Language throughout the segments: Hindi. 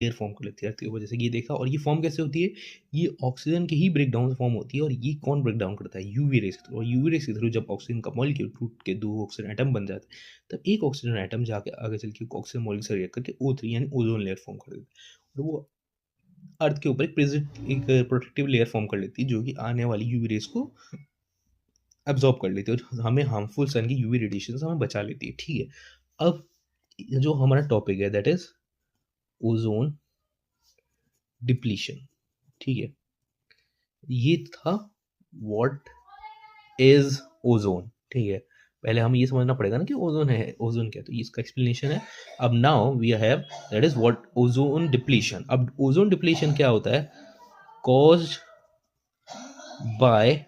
लेयर फॉर्म कर लेती है अर्थ की वजह से, ये देखा। और ये फॉर्म कैसे होती है? ये ऑक्सीजन के ही ब्रेकडाउन से फॉर्म होती है। और ये कौन ब्रेकडाउन करता है? यूवी रेस के थ्रू। और यूवी रेस के थ्रू जब ऑक्सीजन का मॉलिक्यूल टूट के 2 ऑक्सीजन एटम बन जाता है, तब एक ऑक्सीजन एटम जाके आगे चल के ऑक्सीजन मॉलिक्यूल से रिएक्ट करके O3 यानी ओजोन लेयर फॉर्म कर देता है। और वो अर्थ के ऊपर एक प्रोटेक्टिव लेयर फॉर्म कर लेती है, जो कि आने वाली यूवी रेस को एब्जॉर्ब कर लेती है और हमें हार्मफुल सन की यूवी रेडिएशन से हमें बचा लेती है। ठीक है। अब जो हमारा टॉपिक है दैट इज ओजोन डिप्लीशन। ठीक है, ये था व्हाट इज ओजोन। ठीक है, पहले हमें ये समझना पड़ेगा ना कि ओजोन है, ओजोन क्या है, तो ये इसका एक्सप्लेनेशन है। अब now we have that is what ozone depletion. अब ओजोन डिप्लीशन क्या होता है? Caused by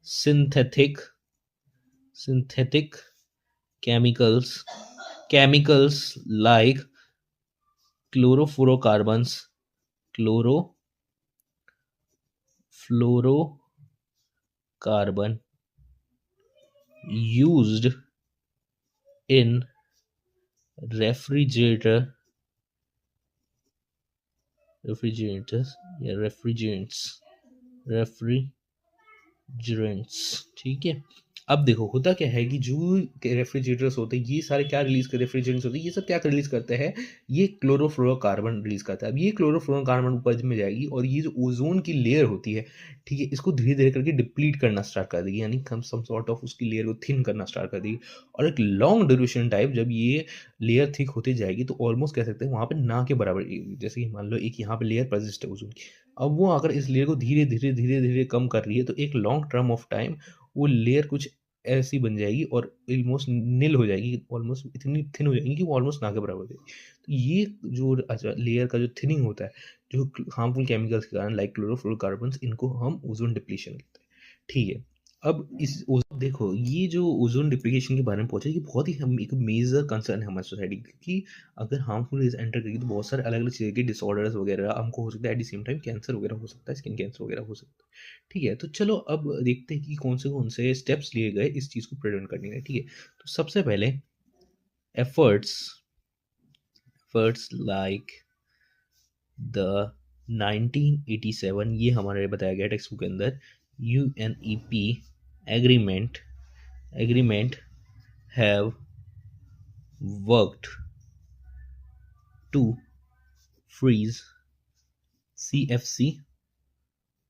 synthetic chemicals like chlorofluorocarbon used in refrigerators या refrigerants। ठीक है, अब देखो होता क्या है कि जो रेफ्रिजरेटर्स होते हैं, ये सारे क्या रिलीज करते हैं? रेफ्रिजरेंट्स होते हैं, ये सब क्या रिलीज करते हैं? ये क्लोरोफ्लोरोकार्बन रिलीज करता है। अब ये क्लोरोफ्लोरोकार्बन ऊपर में जाएगी और ये जो ओजोन की लेयर होती है, ठीक है, इसको धीरे धीरे करके डिप्लीट करना स्टार्ट कर देगी, यानी सम सॉर्ट ऑफ उसकी लेयर को थिन करना स्टार्ट कर देगी। और एक लॉन्ग ड्यूरेशन टाइप जब ये लेयर थिक होती जाएगी तो ऑलमोस्ट कह सकते हैं वहाँ पे ना के बराबर, जैसे कि मान लो एक यहाँ पे लेयर परसिस्ट है ओजोन की, अब वो अगर इस लेयर को धीरे धीरे धीरे धीरे कम कर रही है, तो एक लॉन्ग टर्म ऑफ टाइम वो लेयर कुछ ऐसी बन जाएगी और ऑलमोस्ट नील हो जाएगी, ऑलमोस्ट इतनी थिन हो जाएगी कि वो ऑलमोस्ट ना के बराबर हो जाएगी। तो ये जो लेयर का जो थिनिंग होता है, जो हार्मफुल केमिकल्स के कारण लाइक क्लोरोफ्लोरोकार्बन्स, इनको हम ओजोन डिप्लीशन कहते हैं। ठीक है, अब इस देखो ये जो ओजोन डिप्लीशन के बारे में पूछा, ये बहुत ही हम एक मेजर कंसर्न है हमारी सोसाइटी की, क्योंकि अगर हार्मफुल रेज एंटर करेगी तो बहुत सारे अलग अलग चीज़ के डिसऑर्डर्स वगैरह हमको हो सकता है, at the same time cancer वगैरह हो सकता है, स्किन कैंसर वगैरह हो सकता है। ठीक है, तो चलो अब देखते हैं कि कौन से स्टेप्स लिए गए इस चीज़ को प्रिवेंट करने के। ठीक है, तो सबसे पहले एफर्ट्स लाइक द 1987, ये हमारे बताया गया टेक्स्ट बुक के अंदर, UNEP agreement have worked to freeze CFC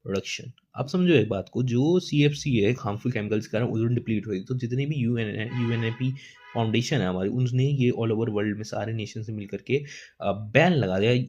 production. आप समझो एक बात को, जो CFC है हार्मफुल केमिकल्स के कारण ओजोन डिप्लीट हुई, तो जितने भी UNEP फाउंडेशन है हमारी, उनने ये ऑल ओवर वर्ल्ड में सारे नेशन से मिल करके बैन लगा दिया